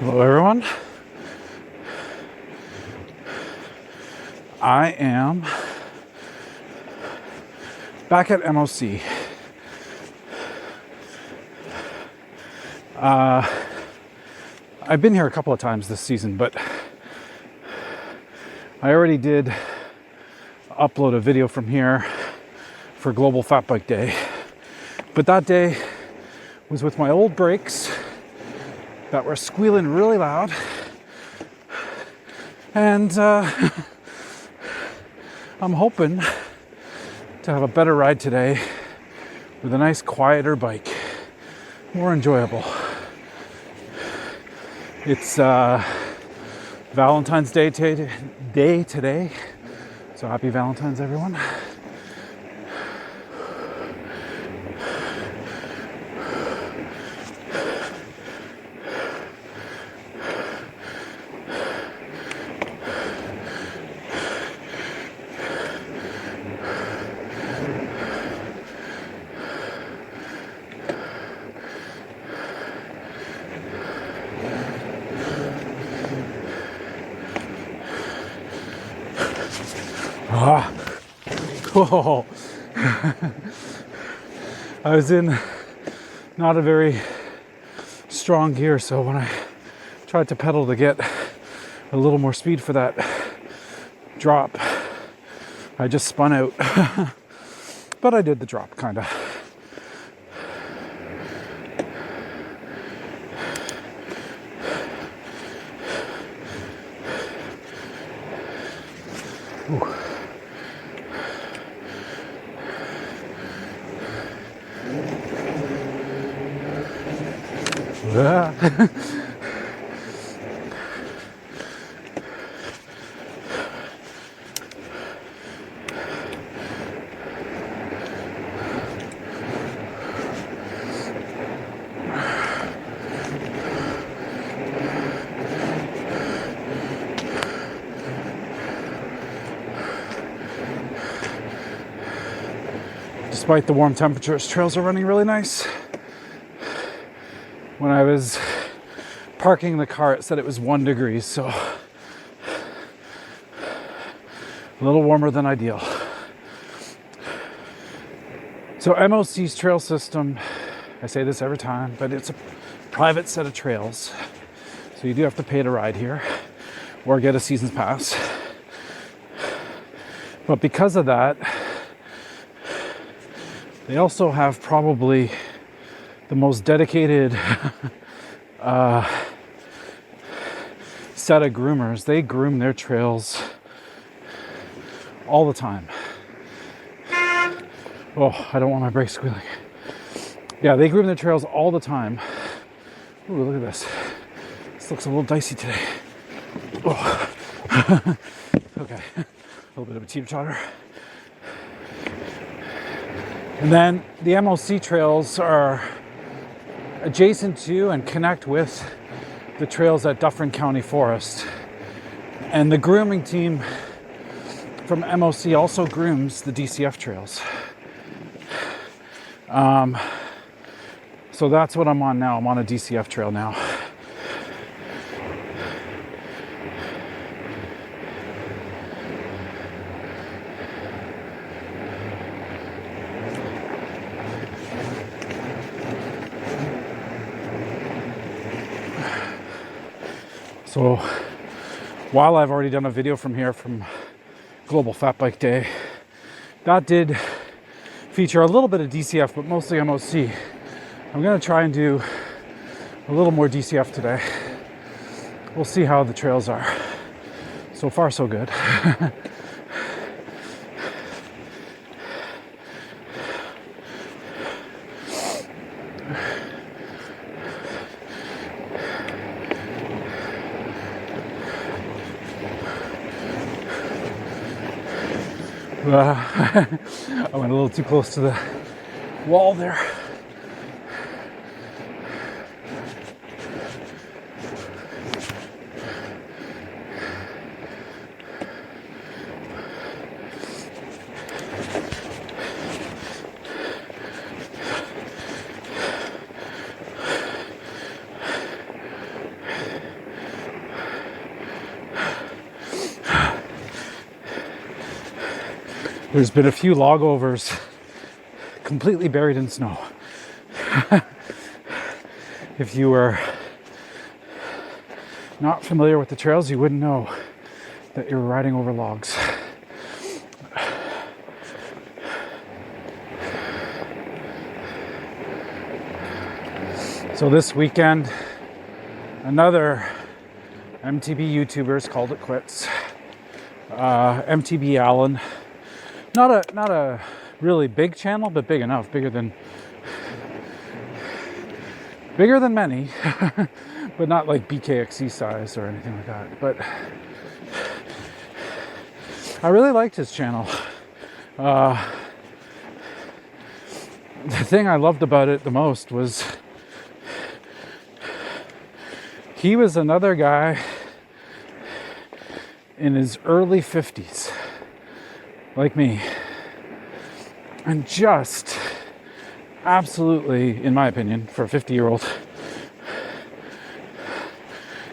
Hello everyone. I am back at MOC. I've been here a couple of times this season, but I already did upload a video from here for Global Fat Bike Day. But that day was with my old brakes that were squealing really loud. And I'm hoping to have a better ride today with a nice quieter bike, more enjoyable. It's Valentine's Day today, so happy Valentine's everyone. Oh. I was in not a very strong gear, so when I tried to pedal to get a little more speed for that drop, I just spun out. But I did the drop, kind of. Despite the warm temperatures, trails are running really nice. When I was parking the car, it said it was 1 degree, so a little warmer than ideal. So MOC's trail system, I say this every time, but it's a private set of trails. So you do have to pay to ride here or get a season's pass. But because of that, they also have probably the most dedicated set of groomers. They groom their trails all the time. Oh, I don't want my brakes squealing. Yeah, they groom their trails all the time. Ooh, look at this. This looks a little dicey today. Oh. Okay, a little bit of a teeter-totter. And then the MOC trails are adjacent to and connect with the trails at Dufferin County Forest. And the grooming team from MOC also grooms the DCF trails. So that's what I'm on now. I'm on a DCF trail now. So while I've already done a video from here from Global Fat Bike Day, that did feature a little bit of DCF, but mostly MOC. I'm going to try and do a little more DCF today. We'll see how the trails are. So far, so good. I went a little too close to the wall there. There's been a few log overs completely buried in snow. If you were not familiar with the trails, you wouldn't know that you're riding over logs. So this weekend, another MTB YouTubers called it quits. MTB Allen, not a really big channel, but big enough, bigger than many, but not like BKXC size or anything like that. But I really liked his channel. The thing I loved about it the most was he was another guy in his early 50s, like me, and just absolutely, in my opinion, for a 50-year-old,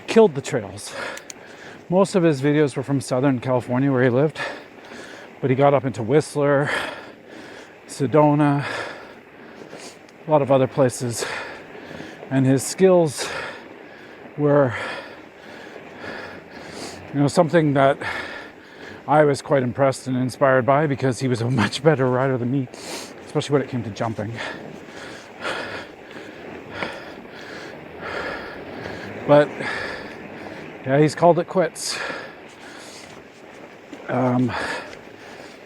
killed the trails. Most of his videos were from Southern California, where he lived, but he got up into Whistler, Sedona, a lot of other places, and his skills were, something that I was quite impressed and inspired by, because he was a much better rider than me, especially when it came to jumping. But yeah, he's called it quits.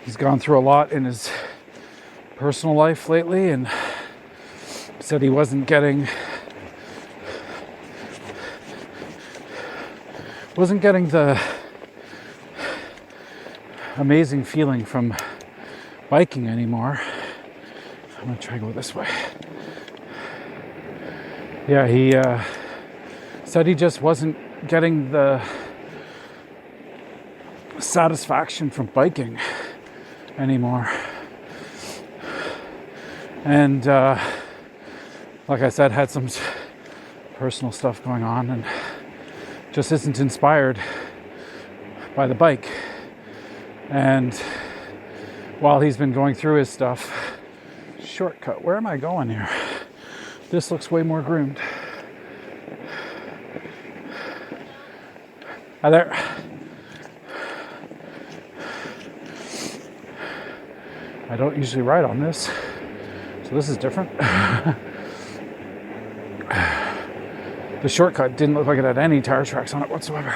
He's gone through a lot in his personal life lately, and said he wasn't getting the amazing feeling from biking anymore. I'm gonna try to go this way. Yeah, he said he just wasn't getting the satisfaction from biking anymore. And like I said, had some personal stuff going on and just isn't inspired by the bike. And while he's been going through his stuff, shortcut, where am I going here? This looks way more groomed. Hi there. I don't usually ride on this, so this is different. The shortcut didn't look like it had any tire tracks on it whatsoever.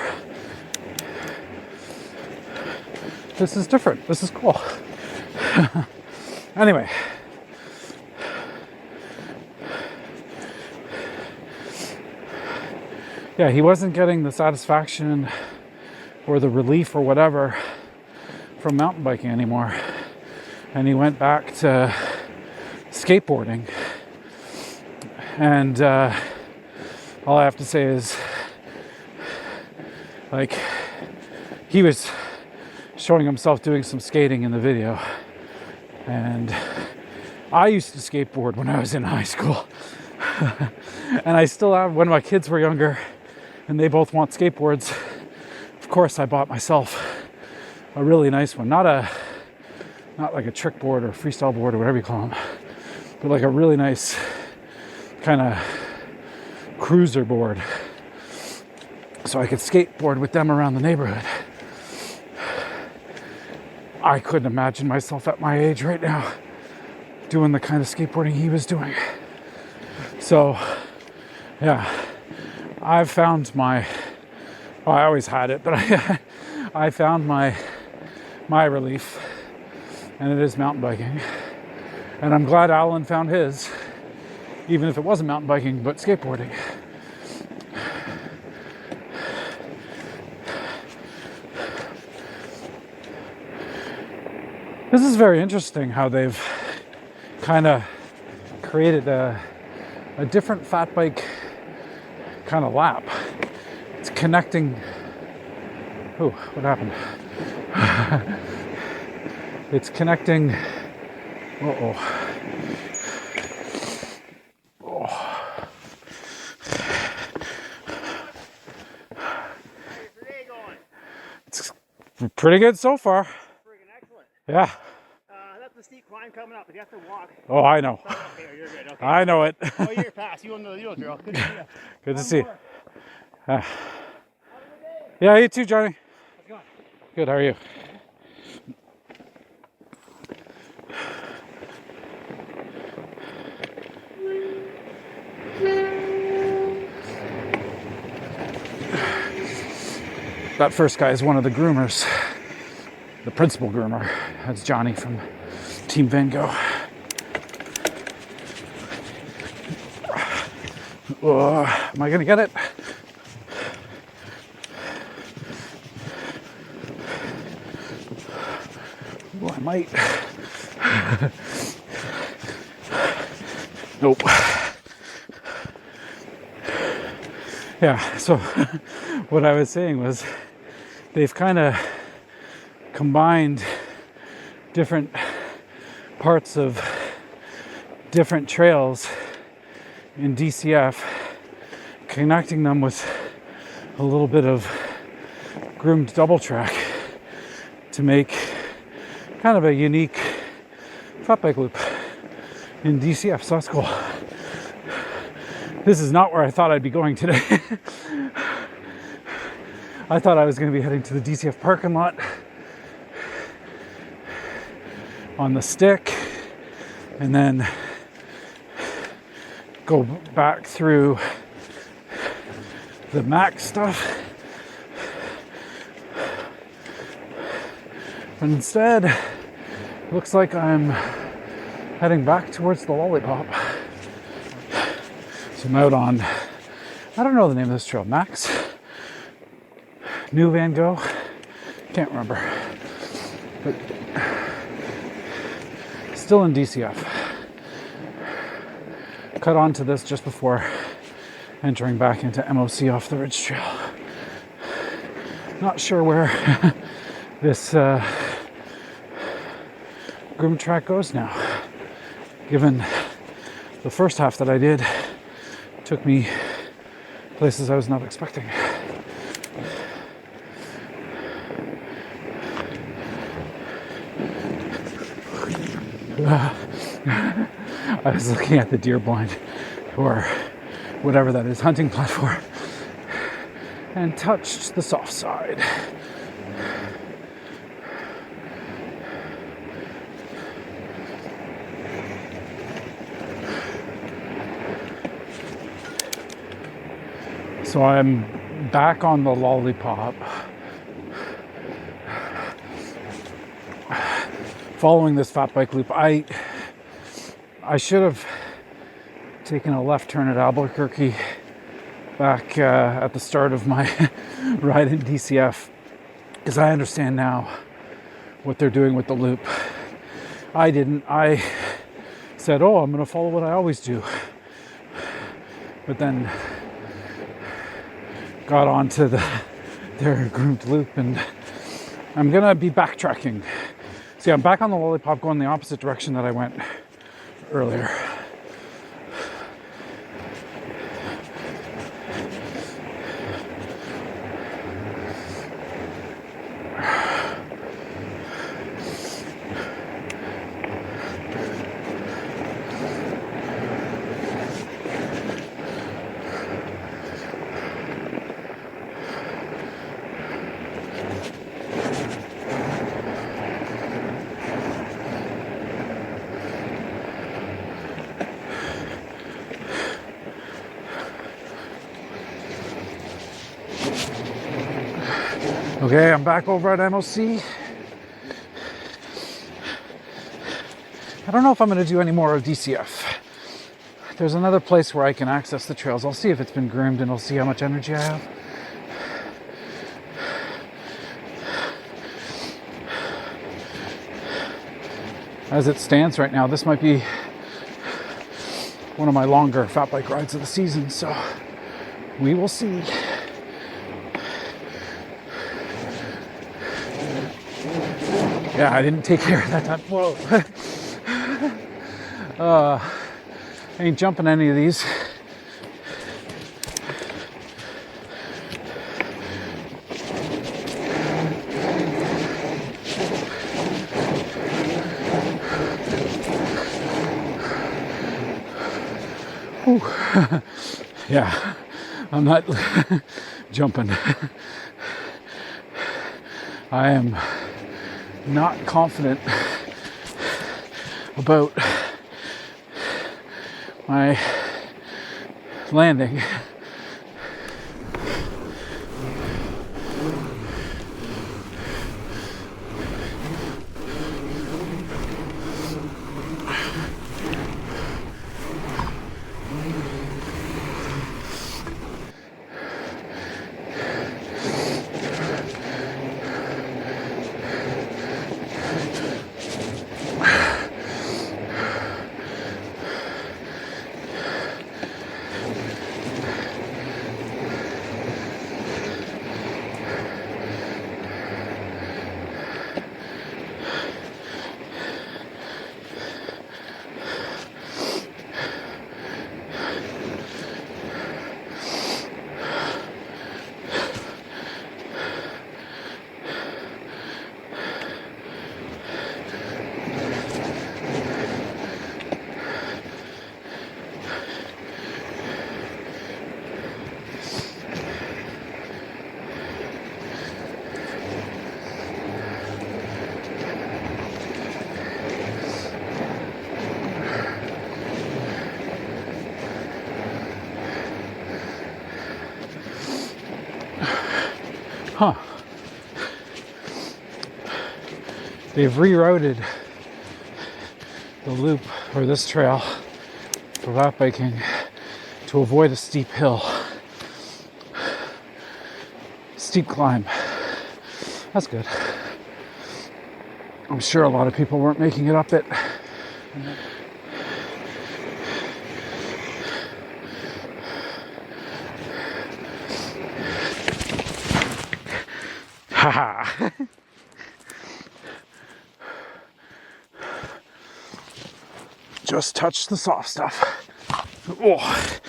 This is different. This is cool. Anyway. Yeah, he wasn't getting the satisfaction or the relief or whatever from mountain biking anymore. And he went back to skateboarding. And all I have to say is, like, he was showing himself doing some skating in the video. And I used to skateboard when I was in high school. And I still have, when my kids were younger and they both want skateboards, of course I bought myself a really nice one. Not like a trick board or freestyle board or whatever you call them, but like a really nice kind of cruiser board, so I could skateboard with them around the neighborhood. I couldn't imagine myself at my age right now doing the kind of skateboarding he was doing. So yeah, I've found I always had it, but I found my relief, and it is mountain biking. And I'm glad Alan found his, even if it wasn't mountain biking, but skateboarding. This is very interesting how they've kind of created a different fat bike kind of lap. It's connecting. Oh, what happened? It's connecting. Oh. It's pretty good so far. Freaking excellent. Yeah. time coming up. If you have to walk. Oh, I know. Okay, you're good. Okay. I know it. Oh, you're fast. You don't know the deal, girl. Good to see you. Good to see you. Yeah, you too, Johnny. How's it going? Good, how are you? That first guy is one of the groomers, the principal groomer. That's Johnny from Team Van Gogh. Oh, am I gonna get it? Oh, I might. Nope. Yeah, so what I was saying was they've kind of combined different parts of different trails in DCF, connecting them with a little bit of groomed double track to make kind of a unique fat bike loop in DCF, so that's cool. This is not where I thought I'd be going today. I thought I was going to be heading to the DCF parking lot on the stick and then go back through the Mac stuff. But instead, looks like I'm heading back towards the Lollipop. So I'm out on, I don't know the name of this trail, Max? New Van Gogh? Can't remember. But still in DCF. Cut onto this just before entering back into MOC off the Ridge Trail. Not sure where this groom track goes now, given the first half that I did took me places I was not expecting. I was looking at the deer blind, or whatever that is, hunting platform, and touched the soft side. So I'm back on the Lollipop, following this fat bike loop. I should have taken a left turn at Albuquerque back at the start of my ride in DCF, because I understand now what they're doing with the loop. I didn't. I said, oh, I'm going to follow what I always do. But then got onto their groomed loop, and I'm gonna be backtracking. See, I'm back on the Lollipop going the opposite direction that I went earlier. Okay, I'm back over at MOC. I don't know if I'm going to do any more of DCF. There's another place where I can access the trails. I'll see if it's been groomed and I'll see how much energy I have. As it stands right now, this might be one of my longer fat bike rides of the season, so we will see. Yeah, I didn't take care of that time. Whoa. Ain't jumping any of these. Yeah, I'm not jumping. I am not confident about my landing. Huh. They've rerouted the loop, or this trail, for lap biking to avoid a steep hill. Steep climb. That's good. I'm sure a lot of people weren't making it up it. Haha. Just touch the soft stuff. Oh.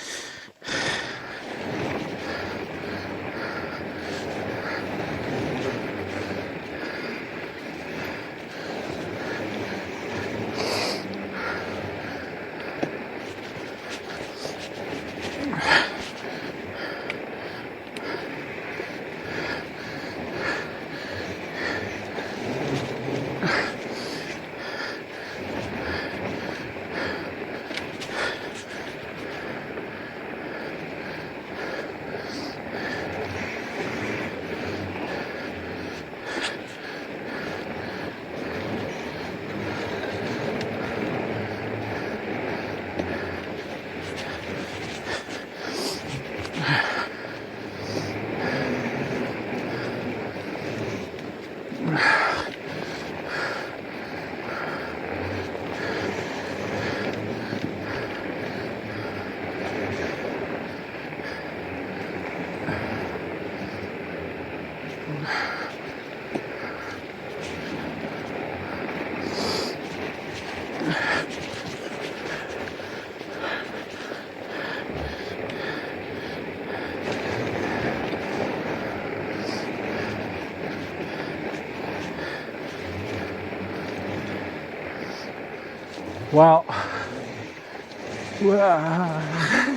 Well,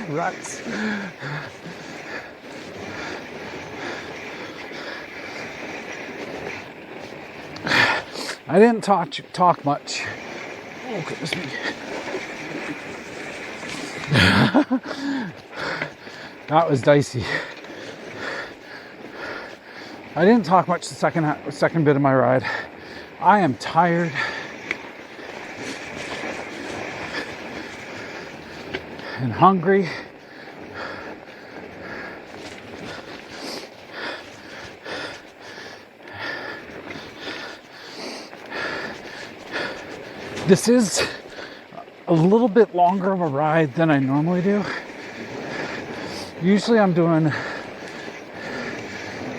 ruts. I didn't talk much. Oh, goodness me. That was dicey. I didn't talk much the second bit of my ride. I am tired. And hungry. This is a little bit longer of a ride than I normally do. Usually I'm doing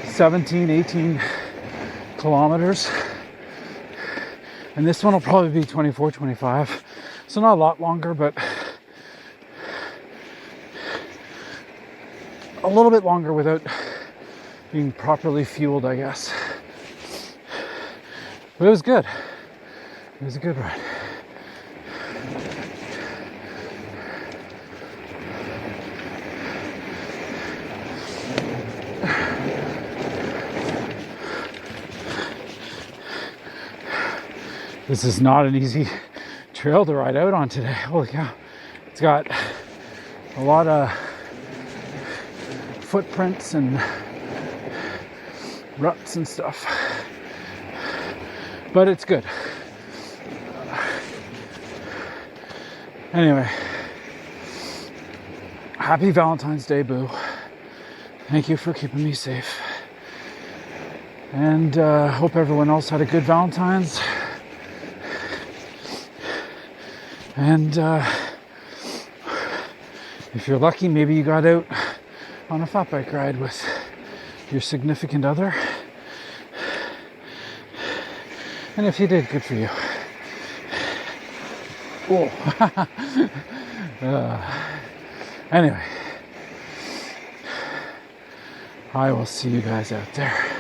17, 18 kilometers. And this one will probably be 24, 25. So not a lot longer, but a little bit longer without being properly fueled, I guess. But it was good. It was a good ride. This is not an easy trail to ride out on today. Holy cow. It's got a lot of footprints and ruts and stuff. But it's good. Anyway, happy Valentine's Day, Boo. Thank you for keeping me safe. And hope everyone else had a good Valentine's. And if you're lucky, maybe you got out on a fat bike ride with your significant other. And if you did, good for you. Oh. Anyway, I will see you guys out there.